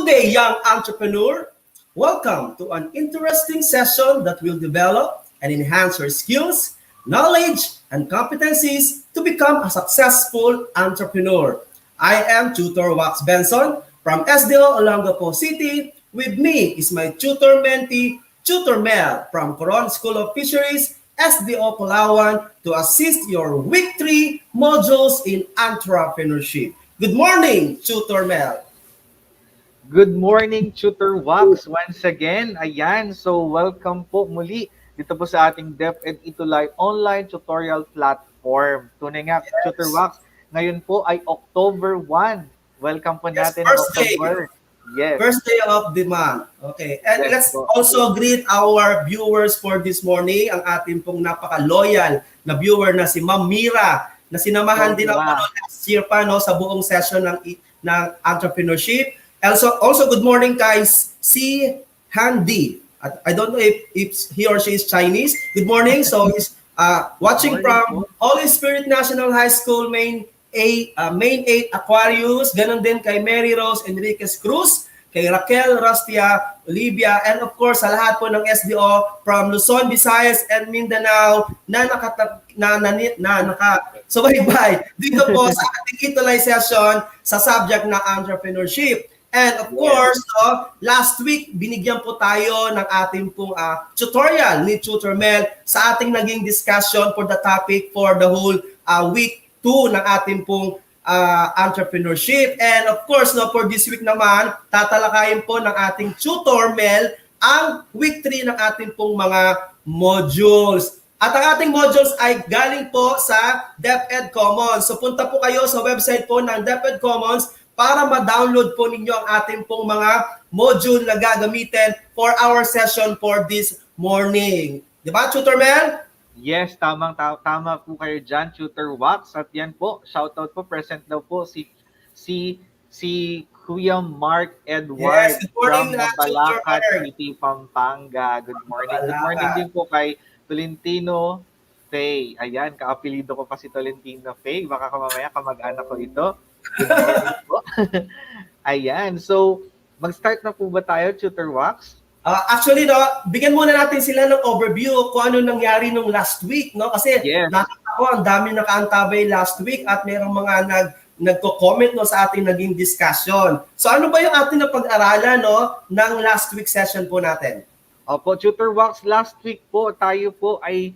day, young entrepreneur. Welcome to an interesting session that will develop and enhance your skills, knowledge, and competencies to become a successful entrepreneur. I am Tutor Wax Benson from SDO Olongapo City. With me is my tutor mentee, Tutor Mel from Coron School of Fisheries, SDO Palawan, to assist your Week 3 modules in entrepreneurship. Good morning, Tutor Mel. Good morning, Tutor Wax. Once again, ayan. So, welcome po muli dito po sa ating DepEd Itulay online tutorial platform. Tunay nga, Tutor Yes. Wax, ngayon po ay October 1. Welcome po Yes, natin ang first day. October. Yes. First day of the month. Okay. And Yes let's po. also greet our viewers for this morning. Ang ating pong napaka-loyal na viewer na si Ma'am Mira, na sinamahan din ako last year pa no, sa buong session ng entrepreneurship. Also, good morning guys. Si Handy. I don't know if he or she is Chinese. Good morning. So he's watching from Holy Spirit National High School, Main 8 Aquarius. Ganon din kay Mary Rose Enriquez Cruz, kay Raquel Rastia Olivia, and of course sa lahat po ng SDO from Luzon, Visayas, and Mindanao na nakasubaybay dito po sa ating Itulay session sa subject na entrepreneurship. And of course, last week, binigyan po tayo ng ating pong tutorial ni Tutor Mel sa ating naging discussion for the topic for the whole week 2 ng ating pong entrepreneurship. And of course, for this week naman, tatalakayin po ng ating Tutor Mel ang week 3 ng ating pong mga modules. At ang ating modules ay galing po sa DepEd Commons. So punta po kayo sa website po ng DepEd Commons para ma-download po ninyo ang ating pong mga module na gagamitin for our session for this morning. Diba, Tutor Mel? Yes, tama po kayo dyan, Tutor Wax. At yan po, shoutout po, present daw po si Kuya Mark Edward from Mabalacat City, Pampanga. Good morning. Good morning din po kay Tolentino Faye. Ayan, kaapelido ko pa si Tolentino Faye. Baka mamaya kamag-anak ko ito. Good morning po. Ayan, so mag-start na po ba tayo, Tutor Wax? Actually, bigyan muna natin sila ng overview kung ano nangyari nung last week, no? Kasi nakita ko ang dami nakaantabay last week at mayroong mga nagko-comment no sa ating naging discussion. So ano ba yung ating napag-aralan ng last week session po natin? Opo, Tutor Wax, last week po tayo po ay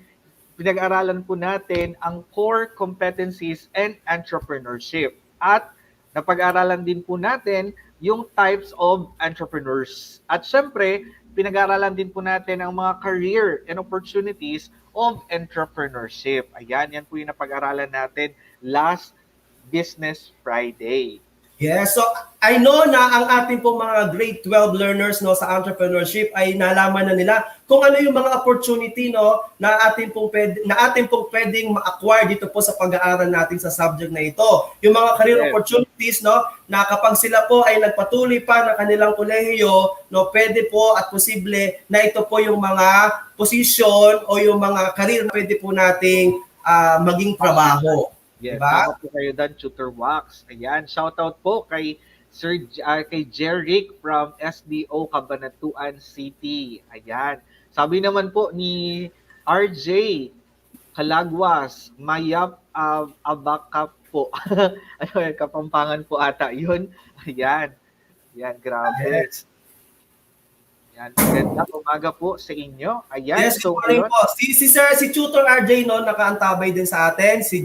pinag-aralan po natin ang core competencies and entrepreneurship. At napag-aralan din po natin yung types of entrepreneurs. At syempre, pinag-aralan din po natin ang mga career and opportunities of entrepreneurship. Ayan, yan po yung napag-aralan natin last Business Friday. Yes, so I know na ang ating pong mga grade 12 learners sa entrepreneurship ay nalaman na nila kung ano yung mga opportunity na ating pong pwedeng ma-acquire dito po sa pag-aaral natin sa subject na ito. Yung mga career opportunities na kapag sila po ay nagpatuloy pa ng kanilang kolehiyo, pwede po at posible na ito po yung mga position o yung mga career na pwede po nating maging trabaho. Yes, diba? Po kayo dan, Tutor Wax. Ayan, shoutout po kay kay Jeric from SDO Cabanatuan City. Ayan. Sabi naman po ni RJ Kalagwas, Mayap Abakap po. Ano yan, Kapampangan po ata yun. Ayan. Ayan, grabe. Yes. Yan, magandang umaga po sa inyo. Ayan, yes, so po. Si Tutor RJ nakaantabay din sa atin, si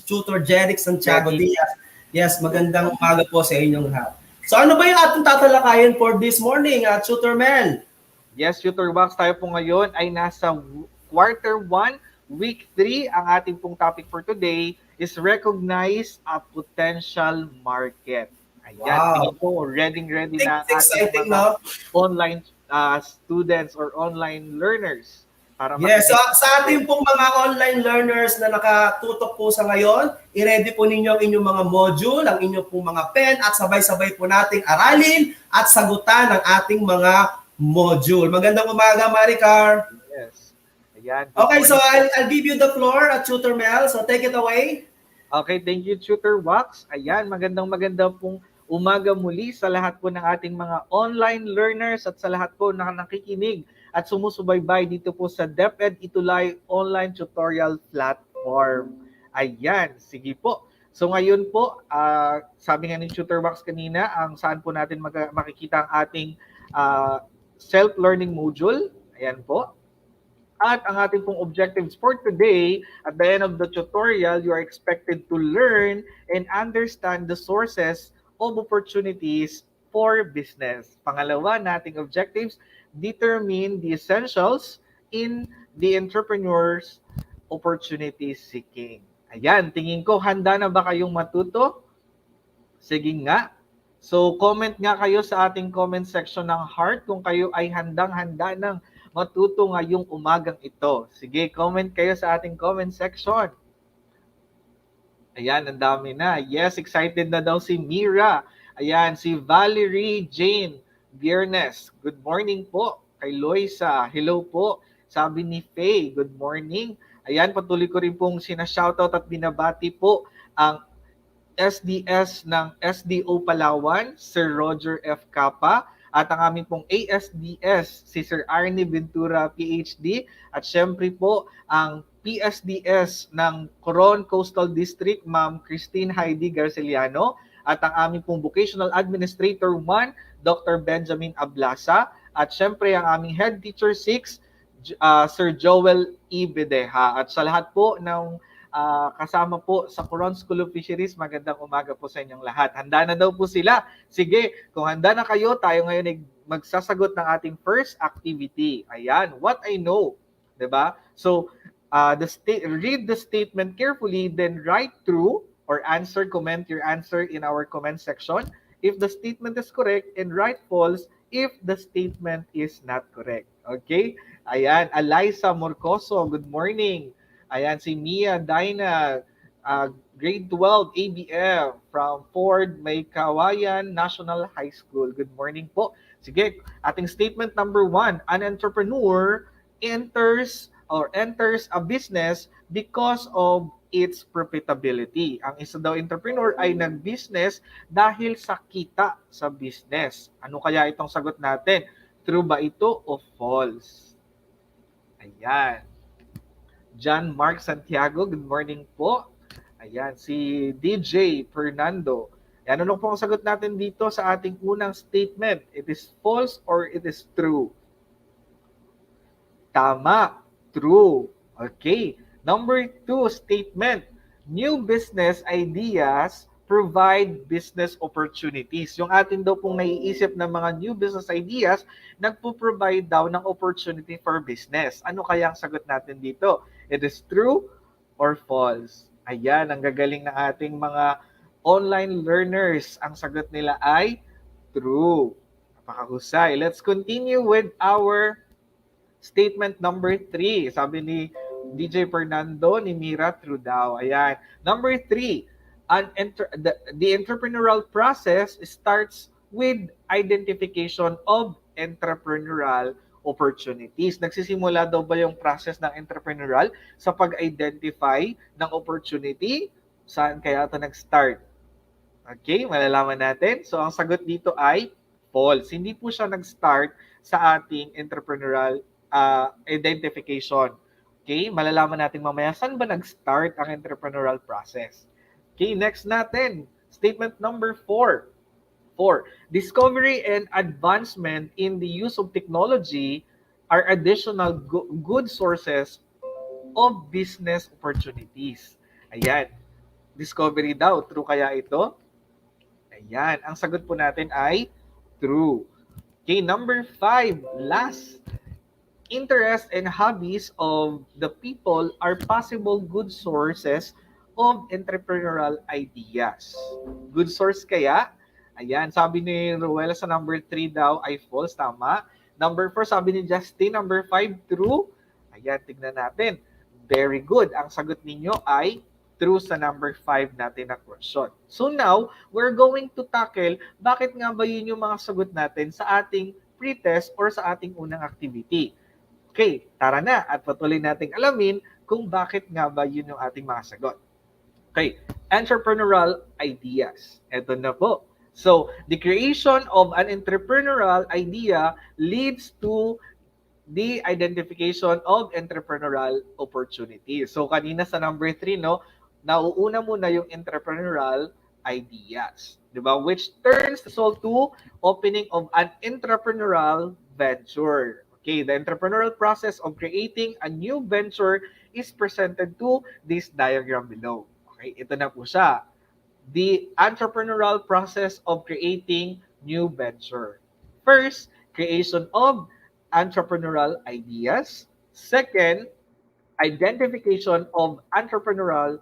Tutor Jeric Santiago Diaz. Yes, magandang umaga po sa inyong lahat. So ano ba yung ating tatalakayin for this morning, Tutor Mel? Yes, Tutor Wax, tayo po ngayon ay nasa quarter 1, week 3. Ang ating pong topic for today is recognize a potential market. Ayan, tingin po, ready na ating mga online students or online learners. Yes, so sa ating pong mga online learners na nakatutok po sa ngayon, i-ready po ninyo ang inyong mga module, ang inyong pong mga pen at sabay-sabay po nating aralin at sagutan ang ating mga module. Magandang umaga, Maricar. Yes. Ayan. Okay, so I'll give you the floor at Tutor Mel. So take it away. Okay, thank you, Tutor Wax. Ayan, magandang pong umaga muli sa lahat po ng ating mga online learners at sa lahat po na nakikinig at sumusubaybay dito po sa DepEd Itulay Online Tutorial Platform. Ayan, sige po. So ngayon po, sabi nga ni Tutorbox kanina, ang saan po natin makikita ang ating self-learning module. Ayan po. At ang ating pong objectives for today, at the end of the tutorial, you are expected to learn and understand the sources of opportunities for business. Pangalawa, nating objectives, determine the essentials in the entrepreneur's opportunity seeking. Ayan, tingin ko, handa na ba kayong matuto? Sige nga. So, comment nga kayo sa ating comment section ng heart kung kayo ay handang-handa ng matuto ngayong umagang ito. Sige, comment kayo sa ating comment section. Ayan, ang dami na. Yes, excited na daw si Mira. Ayan, si Valerie Jane Biernes. Good morning po. Kay Loisa, hello po. Sabi ni Faye, good morning. Ayan, patuloy ko rin pong sinashoutout at binabati po ang SDS ng SDO Palawan, Sir Roger F. Capa, at ang aming pong ASDS, si Sir Arnie Ventura, PhD, at syempre po ang PSDS ng Coron Coastal District, Ma'am Christine Heidi Garceliano, at ang aming pong Vocational Administrator 1, Dr. Benjamin Ablasa, at syempre ang aming Head Teacher 6, Sir Joel E. Bedeja. At sa lahat po ng kasama po sa Coron School of Fisheries, magandang umaga po sa inyong lahat. Handa na daw po sila. Sige, kung handa na kayo, tayo ngayon ay magsasagot ng ating first activity. Ayan, what I know. Diba? So, read the statement carefully, then write true or answer, comment your answer in our comment section if the statement is correct, and write false if the statement is not correct. Okay? Ayan, Eliza Morcoso, good morning. Ayan, si Mia Dina, grade 12 ABF from Ford Maykawayan National High School. Good morning po. Sige, ating statement number 1, an entrepreneur enters a business because of its profitability. Ang isa daw entrepreneur ay nag-business dahil sa kita sa business. Ano kaya itong sagot natin? True ba ito o false? Ayan. John Mark Santiago, good morning po. Ayan, si DJ Fernando. Ayan, ano po ang sagot natin dito sa ating unang statement? It is false or it is true? Tama, true. Okay. Number 2 statement, new business ideas provide business opportunities. Yung atin daw pong naiisip ng mga new business ideas, nagpo-provide daw ng opportunity for business. Ano kaya ang sagot natin dito? It is true or false? Ayan, ang gagaling ng ating mga online learners. Ang sagot nila ay true. Napakahusay. Let's continue with our statement number 3. Sabi ni DJ Fernando, ni Mira, true daw. Ayan. Number 3, the entrepreneurial process starts with identification of entrepreneurial opportunities. Nagsisimula daw ba yung process ng entrepreneurial sa pag-identify ng opportunity? Saan kaya ito nag-start? Okay, malalaman natin. So, ang sagot dito ay false. Hindi po siya nag-start sa ating entrepreneurial identification. Okay, malalaman natin mamaya saan ba nag-start ang entrepreneurial process. Okay, next natin, statement number 4. 4. Discovery and advancement in the use of technology are additional good sources of business opportunities. Ayan. Discovery daw. True kaya ito? Ayan. Ang sagot po natin ay true. Okay, number 5. Last. Interests and hobbies of the people are possible good sources of entrepreneurial ideas. Good source kaya? Ayan, sabi ni Ruela sa number 3 daw ay false, tama. Number 4, sabi ni Justin, number 5, true. Ayan, tignan natin. Very good. Ang sagot ninyo ay true sa number 5 natin na question. So now, we're going to tackle bakit nga ba yun yung mga sagot natin sa ating pre-test or sa ating unang activity. Okay, tara na at patuloy nating alamin kung bakit nga ba yun yung ating mga sagot. Okay, entrepreneurial ideas. Ito na po. So, the creation of an entrepreneurial idea leads to the identification of entrepreneurial opportunities. So, kanina sa number 3, no, nauuna muna yung entrepreneurial ideas, di ba? Which turns also to opening of an entrepreneurial venture. Okay, the entrepreneurial process of creating a new venture is presented to this diagram below. Okay, ito na po siya. The entrepreneurial process of creating new venture. First, creation of entrepreneurial ideas. Second, identification of entrepreneurial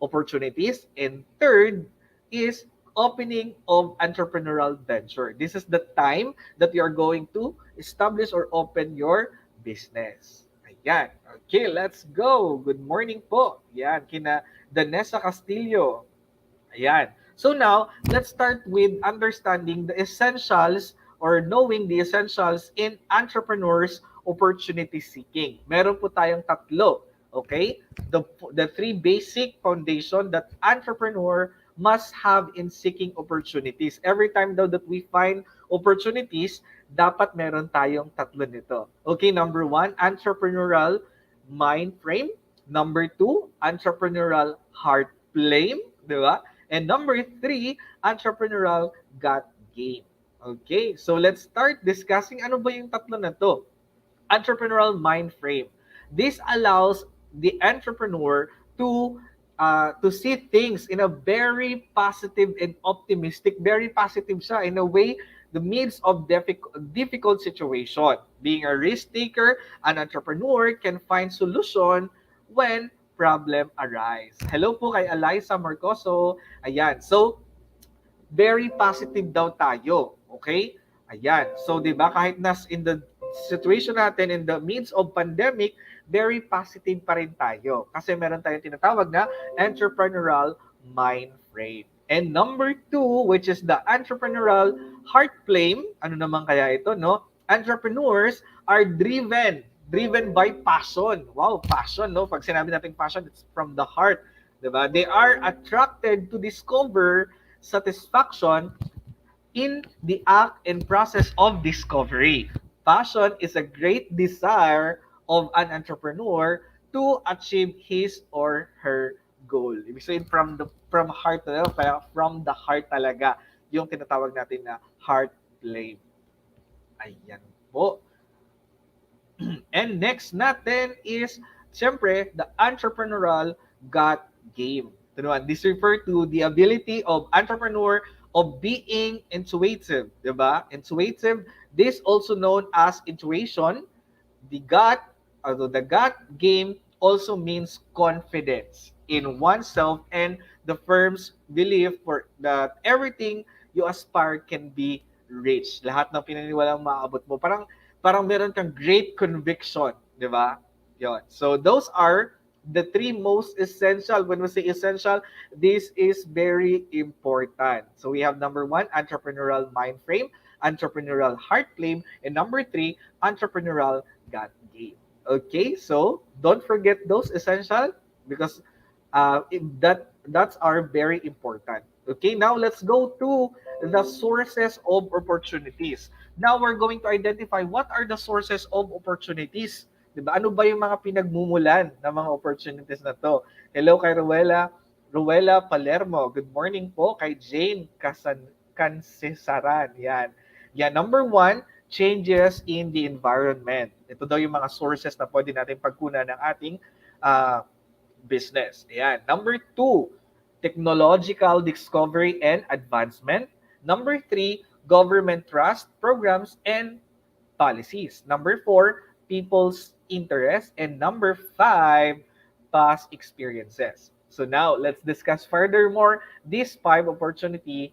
opportunities. And third is opening of entrepreneurial venture. This is the time that you are going to establish or open your business. Ayan. Okay, let's go. Good morning po. Yan, kina Danessa Castillo. Ayan. So now, let's start with understanding the essentials or knowing the essentials in entrepreneurs opportunity seeking. Meron po tayong tatlo. Okay? The three basic foundation that entrepreneur must have in seeking opportunities. Every time daw that we find opportunities, dapat meron tayong tatlo nito. Okay, number 1, entrepreneurial mind frame. Number 2, entrepreneurial heart flame. Di ba? And number 3, entrepreneurial gut game. Okay, so let's start discussing ano ba yung tatlo na to. Entrepreneurial mind frame. This allows the entrepreneur to see things in a very positive and optimistic, very positive siya in a way the midst of difficult situation. Being a risk taker, an entrepreneur can find solution when problem arise. Hello po kay Eliza Marcoso. Ayan. So, very positive daw tayo. Okay? Ayan. So, di ba, kahit nas in the situation natin in the midst of pandemic, very positive pa rin tayo. Kasi meron tayong tinatawag na entrepreneurial mind frame. And number 2, which is the entrepreneurial heart flame. Ano naman kaya ito, no? Entrepreneurs are driven by passion. Wow, passion, no? Pag sinabi natin passion, it's from the heart. Diba? They are attracted to discover satisfaction in the act and process of discovery. Passion is a great desire of an entrepreneur to achieve his or her goal. Ibig sabihin from heart talaga, kaya from the heart talaga yung tinatawag natin na heart flame. Ayan po. And next natin is, siyempre, the entrepreneurial gut game. This refers to the ability of entrepreneur of being intuitive, diba? Intuitive, this also known as intuition. Although the gut game also means confidence in oneself and the firm's belief for that everything you aspire can be reached. Lahat ng pinaniwalang maabot mo. Parang meron kang great conviction, di ba? Yun. So those are the three most essential. When we say essential, this is very important. So we have number 1, entrepreneurial mind frame, entrepreneurial heart flame, and number 3, entrepreneurial gut game. Okay, so don't forget those essential because that's are very important. Okay, now let's go to the sources of opportunities. Now we're going to identify what are the sources of opportunities. Diba? Ano ba yung mga pinagmumulan ng mga opportunities na to? Hello kay Ruela Palermo. Good morning po kay Jane Cancesaran. Yan. Yan. Number 1, changes in the environment. Ito daw yung mga sources na pwede natin pagkunan ng ating business. Yan. Number 2, technological discovery and advancement. Number 3, government trust programs and policies. Number 4, people's interest. And number 5, past experiences. So now, let's discuss furthermore these 5 opportunity,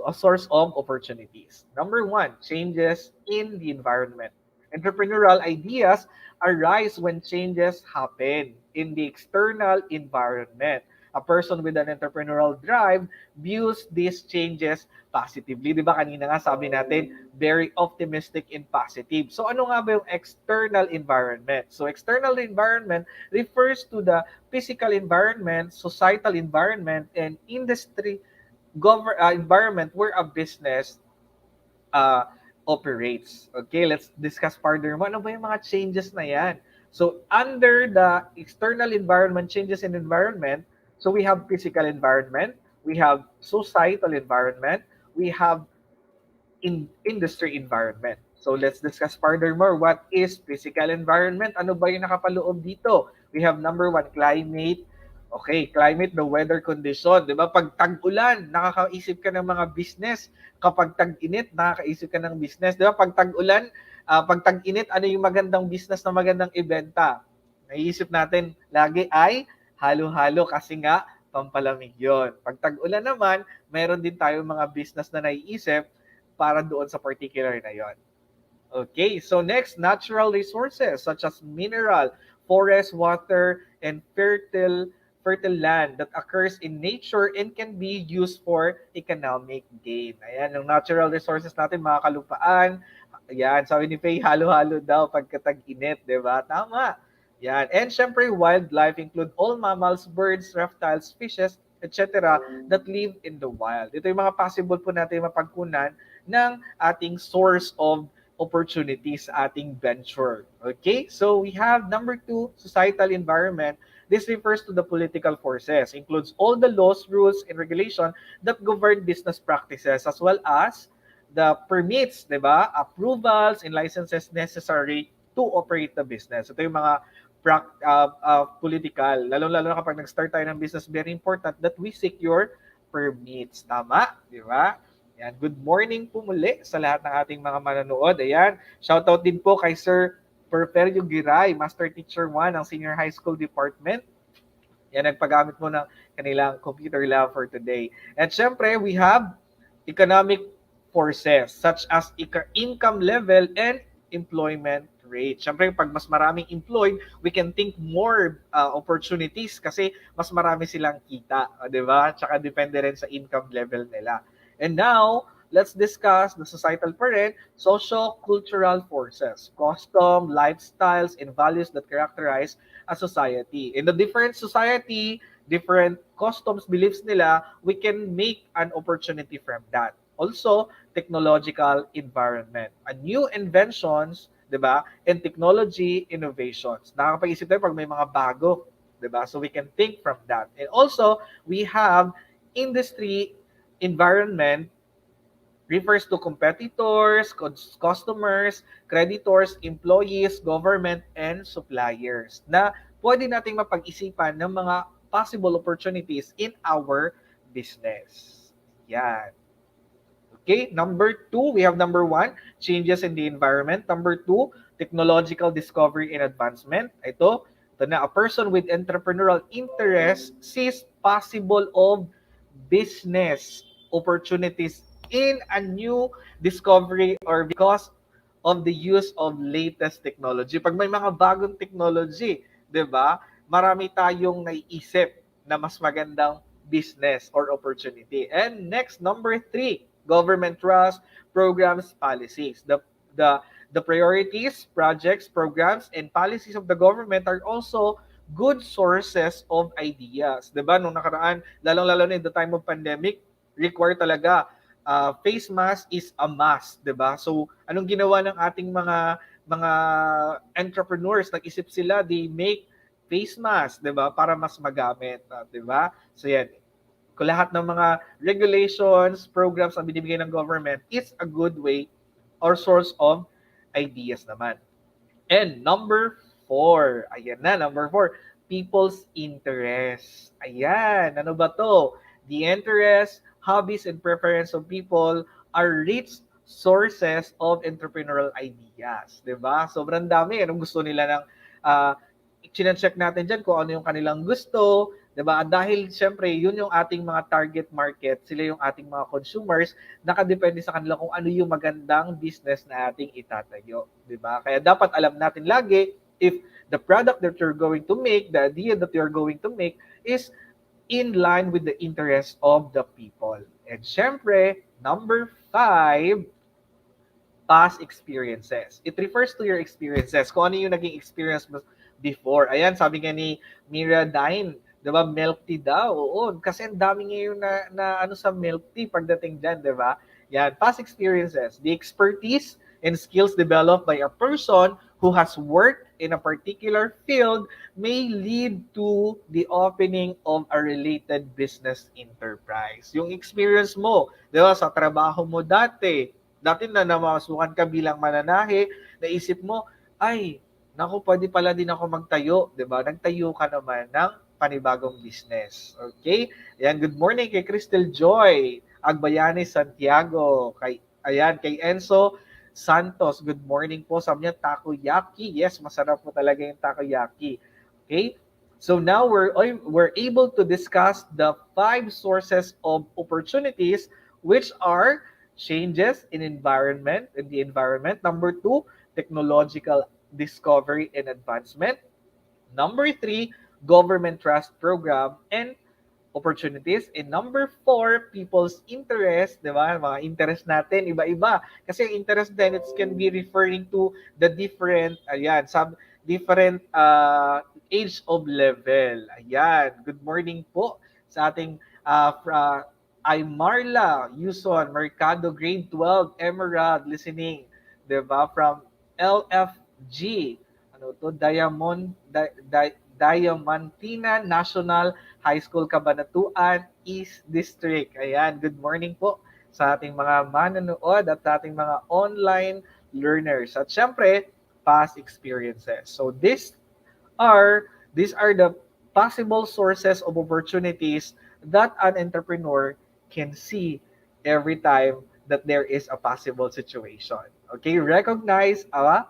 a source of opportunities. Number 1, changes in the environment. Entrepreneurial ideas arise when changes happen in the external environment. A person with an entrepreneurial drive views these changes positively. Di ba kanina nga sabi natin, very optimistic and positive. So ano nga ba yung external environment? So external environment refers to the physical environment, societal environment, and industry environment where a business uh, operates. Okay, let's discuss further mo. Ano ba yung mga changes na yan? So, under the external environment, changes in environment, so we have physical environment, we have societal environment, we have industry environment. So let's discuss furthermore what is physical environment. Ano ba yung nakapaloob dito? We have number one, climate. Okay, climate, the weather condition. Di ba? Pag tag-ulan, nakakaisip ka ng mga business. Kapag tag-init, nakakaisip ka ng business. Di ba? Pag tag-ulan, pag tag-init, ano yung magandang business na magandang ibenta? Naiisip natin lagi ay halo-halo kasi nga pampalamig yon. Pag tag-ulan naman, meron din tayo mga business na naiisip para doon sa particular na yon. Okay, so next, natural resources such as mineral, forest, water, and fertile land that occurs in nature and can be used for economic gain. Ayan, yung natural resources natin, mga kalupaan. Ayan, sabi ni Faye, halo-halo daw pagkatag-init, di ba? Tama. Yan. And syempre, wildlife include all mammals, birds, reptiles, fishes, etc. that live in the wild. Ito yung mga possible po natin mapagkunan ng ating source of opportunities sa ating venture. Okay? So we have number 2, societal environment. This refers to the political forces, includes all the laws, rules, and regulation that govern business practices as well as the permits, di ba? Approvals and licenses necessary to operate the business. Ito yung mga political. Lalo-lalo na kapag nag-start tayo ng business, very important that we secure permits. Tama? Di ba? Yan. Good morning po muli sa lahat ng ating mga manonood. Ayan. Shoutout din po kay Sir Perperio Giray, Master Teacher 1 ng Senior High School Department. Yan, nagpagamit mo ng kanilang computer lab for today. And syempre, we have economic forces such as income level and employment rate. Syempre, pag mas maraming employed, we can think more opportunities kasi mas marami silang kita, di ba? Tsaka depende rin sa income level nila. And now, let's discuss the societal parent, socio-cultural forces, custom, lifestyles, and values that characterize a society. In the different society, different customs, beliefs nila, we can make an opportunity from that. Also, technological environment. A new inventions, di ba? And technology innovations. Nakakapag-isip tayo pag may mga bago, di ba? So we can think from that. And also, we have industry environment refers to competitors, customers, creditors, employees, government, and suppliers na pwede nating mapag-isipan ng mga possible opportunities in our business. Yan. Okay, number 2, we have number 1, changes in the environment. Number 2, technological discovery and advancement. Ito na, a person with entrepreneurial interest sees possible of business opportunities in a new discovery or because of the use of latest technology. Pag may mga bagong technology, 'di ba? Marami tayong naiisip na mas magandang business or opportunity. And next, number 3, government trust, programs, policies. The priorities, projects, programs, and policies of the government are also good sources of ideas. 'Di ba? Nung nakaraan, lalong-lalo na in the time of pandemic, require talaga face mask is a must, 'di ba? So, anong ginawa ng ating mga entrepreneurs? Nag-isip sila, they make face mask, 'di ba? Para mas magamit, 'di ba? So, yan. Kung lahat ng mga regulations, programs na binibigay ng government is a good way or source of ideas naman. And number 4, ayan na, number 4, people's interest. Ayan, ano ba to? The interest, hobbies, and preference of people are rich sources of entrepreneurial ideas. Diba? Sobrang dami. Anong gusto nila ng check natin dyan kung ano yung kanilang gusto, 'di ba? Dahil syempre, yun yung ating mga target market, sila yung ating mga consumers, nakadepende sa kanila kung ano yung magandang business na ating itatayo, 'di ba? Kaya dapat alam natin lagi if the product that you're going to make, the idea that you're going to make is in line with the interest of the people. And syempre, number 5, past experiences. It refers to your experiences. Kung ano yung naging experience mo before. Ayan, sabi nga ni Mira Dine, 'Di ba? Milk tea daw. Oo, kasi ang dami ngayon na ano sa milk tea pagdating diyan, 'di ba? Yan, past experiences, the expertise and skills developed by a person who has worked in a particular field may lead to the opening of a related business enterprise. Yung experience mo, 'di ba, sa trabaho mo dati na namasukan ka bilang mananahe, naisip mo, ay, naku, pwede pala din ako magtayo, 'di ba? Nagtayo ka naman ng panibagong business. Okay? Ayan, good morning kay Crystal Joy, Agbayani Santiago, kay Enzo Santos, good morning po. Sabi niya, takoyaki. Yes, masarap po talaga yung takoyaki. Okay? So now we're able to discuss the 5 sources of opportunities, which are changes in the environment. Number 2, technological discovery and advancement. Number 3, government trust program and opportunities. And number 4, people's interest, di ba? Mga interest natin, iba-iba. Kasi interest then, it can be referring to the different, different age of level. Ayan, good morning po sa ating ay Marla Yuson, Mercado Grade 12, Emerald, listening, di ba? From LFG, ano to, Diamantina National High School, Cabanatuan East District. Ayan, good morning po sa ating mga manonood at sa ating mga online learners. At syempre, past experiences. So these are the possible sources of opportunities that an entrepreneur can see every time that there is a possible situation. Okay, recognize a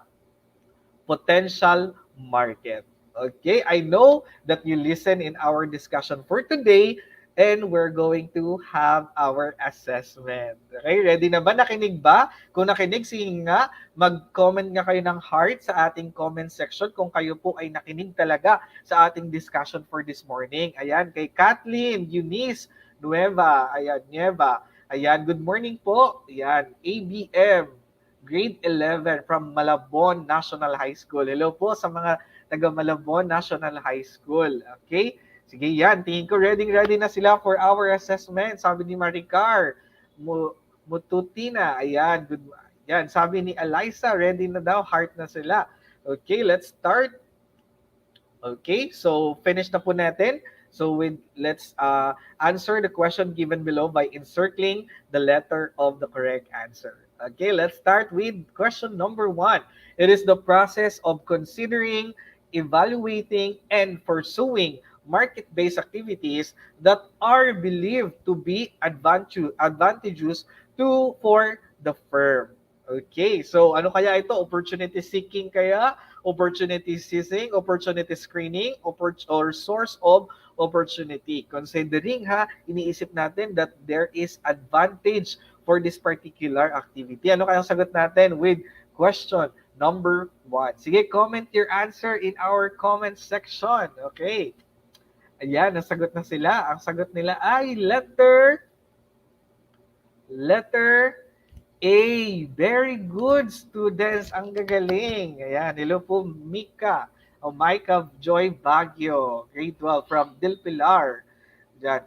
potential market. Okay, I know that you listen in our discussion for today and we're going to have our assessment. Okay, ready na ba? Nakinig ba? Kung nakinig, sige nga, mag-comment nga kayo ng heart sa ating comment section kung kayo po ay nakinig talaga sa ating discussion for this morning. Ayan, kay Kathleen, Eunice, Nueva. Ayan, good morning po. Ayan, ABM, Grade 11 from Malabon National High School. Hello po sa mga taga Malabon National High School. Okay? Sige yan, tingin ko ready na sila for our assessment. Sabi ni Maricar, Mututina, ayan, good. Yan, sabi ni Eliza, ready na daw, heart na sila. Okay, let's start. Okay, so finish na po natin. So let's answer the question given below by encircling the letter of the correct answer. Okay, let's start with question number 1. It is the process of considering, evaluating, and pursuing market-based activities that are believed to be advantageous for the firm. Okay, so ano kaya ito? Opportunity seeking kaya? Opportunity seizing, opportunity screening, or source of opportunity. Considering iniisip natin that there is advantage for this particular activity. Ano kayang sagot natin with question number 1? Sige, comment your answer in our comment section. Okay. Ayan, nasagot na sila. Ang sagot nila ay letter A. Very good, students. Ang gagaling. Ayan, hello po, Mika. Micah Joy Baguio, grade 12 from Del Pilar,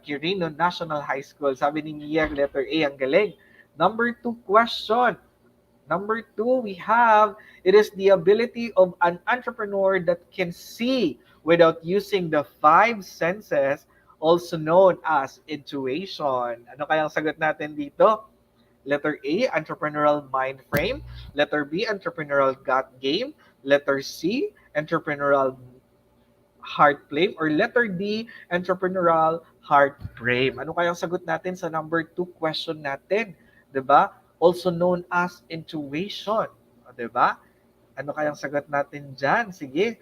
Quirino National High School. Sabi ni Mia, letter A, ang galing. Number 2 question. Number 2, we have, it is the ability of an entrepreneur that can see without using the 5 senses, also known as intuition. Ano kayang sagot natin dito? Letter A, entrepreneurial mind frame. Letter B, entrepreneurial gut game. Letter C, entrepreneurial heart frame. Or letter D, entrepreneurial heart frame. Ano kayang sagot natin sa number 2 question natin? 'Di ba? Also known as intuition. 'Di ba? Ano kayang sagot natin dyan? Sige.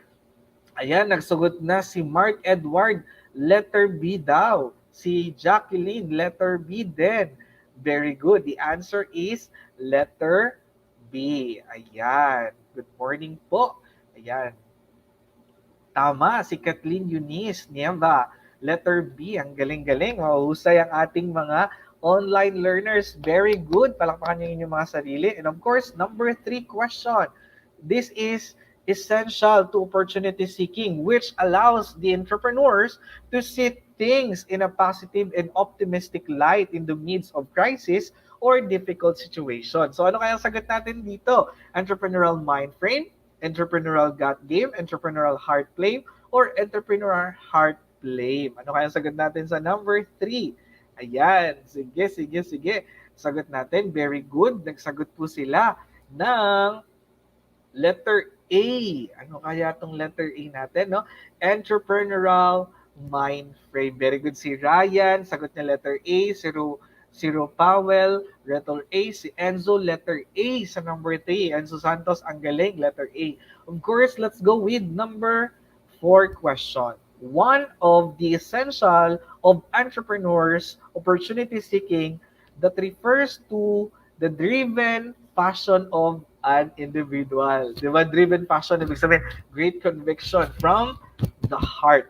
Ayan, nagsagot na si Mark Edward. Letter B daw. Si Jacqueline, letter B din. Very good. The answer is letter B. Ayan. Good morning po. Ayan. Tama, si Kathleen Eunice Nieva. Letter B. Ang galing-galing. Mahusay ang ating mga online learners. Very good. Palakpakan niyo yung mga sarili. And of course, number 3 question. This is essential to opportunity seeking, which allows the entrepreneurs to see things in a positive and optimistic light in the midst of crisis or difficult situation. So ano kaya ang sagot natin dito? Entrepreneurial mind frame, entrepreneurial gut game, entrepreneurial heart flame, or entrepreneurial heart flame? Ano kaya ang sagot natin sa number 3? Ayan, sige. Sagot natin, very good. Nagsagot po sila ng letter A. Ano kaya tong letter A natin, no? Entrepreneurial mind frame. Very good si Ryan. Sagot niya letter A. Si Ro Powell, letter A. Si Enzo, letter A sa number 3. Enzo Santos, ang galing, letter A. Of course, let's go with number 4 question. One of the essential of entrepreneurs opportunity seeking that refers to the driven passion of an individual. Di ba? Driven passion, ibig sabihin, great conviction from the heart.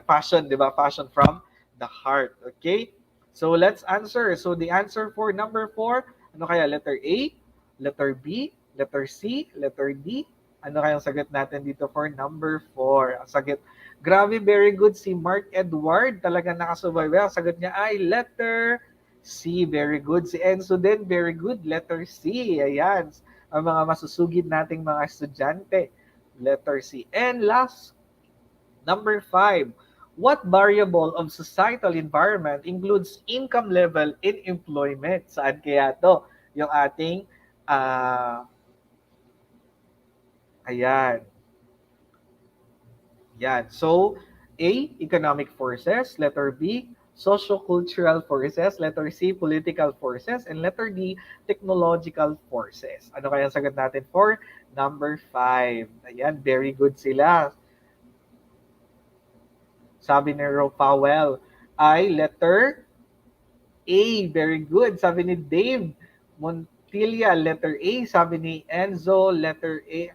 Passion, di ba? Passion from the heart. Okay? So, let's answer. So, the answer for number 4, ano kaya? Letter A, letter B, letter C, letter D. Ano kaya ang sagot natin dito for number 4? Ang sagot, grabe, very good si Mark Edward. Talagang nakasubaybay. Ang sagot niya ay letter C. Very good. Si Enzo din, very good. Letter C. Ayan. Ang mga masusugid nating mga estudyante. Letter C. And last, number 5. What variable of societal environment includes income level in employment? Saan kaya to? Yung ating, ayan. Yan. So, A, economic forces. Letter B, socio-cultural forces. Letter C, political forces. And letter D, technological forces. Ano kaya ang sagot natin for number 5? Ayan, very good sila. Sabi ni Ro Powell ay letter A. Very good. Sabi ni Dave Montilla, letter A. Sabi ni Enzo, letter A.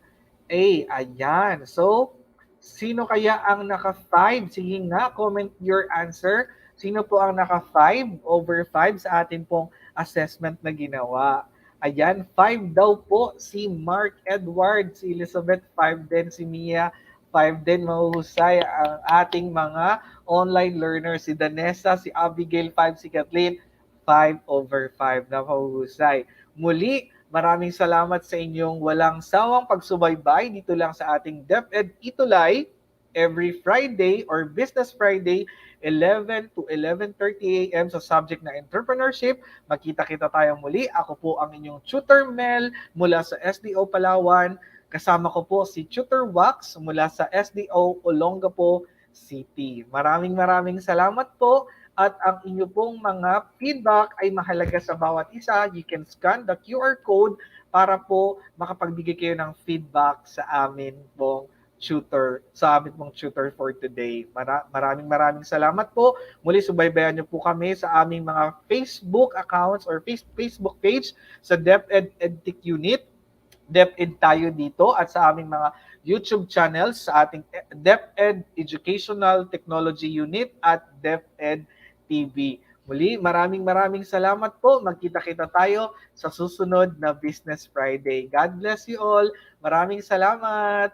Ayan. So, sino kaya ang naka-5? Sige nga, comment your answer. Sino po ang naka-5 over 5 sa atin pong assessment na ginawa? Ayan, 5 daw po si Mark Edward, si Elizabeth 5 din, si Mia 5 din, mahuhusay ang ating mga online learners, si Danessa, si Abigail 5, si Kathleen 5 over 5 na mahuhusay. Muli, maraming salamat sa inyong walang sawang pagsubaybay dito lang sa ating DepEd Itulay every Friday or Business Friday, 11 to 11:30 a.m. sa subject na entrepreneurship. Makita-kita tayo muli. Ako po ang inyong Tutor Mel mula sa SDO Palawan. Kasama ko po si Tutor Wax mula sa SDO Olongapo City. Maraming salamat po. At ang inyo pong mga feedback ay mahalaga sa bawat isa. You can scan the QR code para po makapagbigay kayo ng feedback sa amin pong tutor, for today. Maraming salamat po. Muli, subaybayan niyo po kami sa aming mga Facebook accounts or Facebook page sa DepEd EdTech Unit. DepEd tayo dito at sa aming mga YouTube channels sa ating DepEd Educational Technology Unit at DepEd TV. Muli, maraming salamat po. Magkita-kita tayo sa susunod na Business Friday. God bless you all. Maraming salamat.